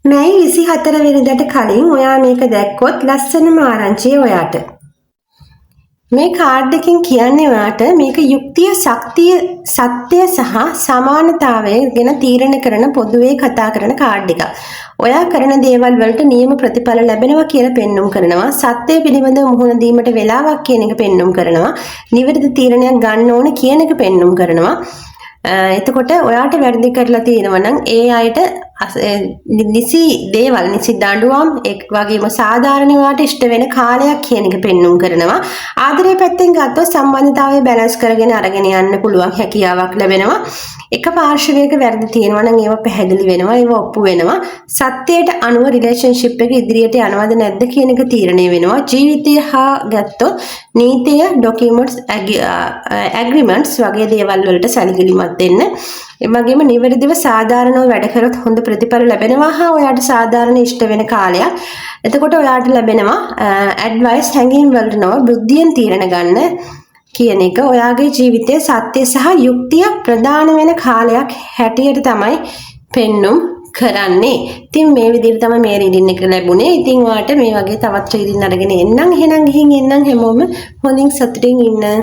මැයි 24 වෙනිදාට කලින් ඔයා මේක දැක්කොත් ලස්සනම ආරංචිය ඔයාට. මේ කාඩ් එකෙන් කියන්නේ ඔයාට මේක යුක්තිය, ශක්තිය, සත්‍ය සහ සමානතාවය ගැන තීරණය කරන පොදුවේ කතා කරන කාඩ් එකක්. ඔයා කරන දේවල් වලට නියම ප්‍රතිඵල ලැබෙනවා කියලා පෙන්눔 කරනවා. සත්‍ය පිළිබඳව මුහුණ දීමට වෙලාවක් කියන එක පෙන්눔 කරනවා. නිවැරදි තීරණයක් ගන්න ඕන කියන එක පෙන්눔 කරනවා. එතකොට ඔයාට වැරදි කරලා තියෙනවා නම් ඒ අයට නිසි දේවල් නිසි දඬුවම් එක් වගේම සාධාරණ වාට ඉෂ්ට වෙන කාලයක් කියන එක පෙන්눔 කරනවා. ආදරය පැත්තෙන් ගත්තොත් සම්බන්ධතාවය බැලන්ස් කරගෙන අරගෙන යන්න පුළුවන් හැකියාවක් ලැබෙනවා. එක පාර්ශවයක වැරදි තියෙනවා නම් ඒව පැහැදිලි වෙනවා, ඒව ඔප්පු වෙනවා. සත්‍යයට අනුව රිලේෂන්ෂිප් එක ඉදිරියට යනවද නැද්ද කියන එක තීරණය වෙනවා. ජීවිතය හා ගත්තොත් නීතිය, ඩොකියුමන්ට්ස්, ඇග්‍රීමන්ට්ස් වගේ දේවල් වලට සැලකිලිමත් වෙන්න. එමගින්ම නිවැරදිව සාධාරණව වැඩ කරොත් හොඳ ප්‍රතිඵල ලැබෙනවා හා ඔයාට සාධාරණ ඉෂ්ට වෙන කාලයක්. එතකොට ඔයාට ලැබෙනවා ඇඩ්වයිස් හැඟීම් වලට නොව බුද්ධියෙන් තීරණ ගන්න කියන එක. ඔයාගේ ජීවිතයේ සත්‍ය සහ යුක්තිය ප්‍රධාන වෙන කාලයක් හැටියට තමයි පෙන්눔 කරන්නේ. ඉතින් මේ විදිහට තමයි මේ රීඩින් එක ලැබුණේ. ඉතින් ඔයාට මේ වගේ තවත් රීඩින් අරගෙන එන්නම්. එහෙනම් ගිහින් එන්නම් හැමෝම හොඳින් සතුටින් ඉන්න.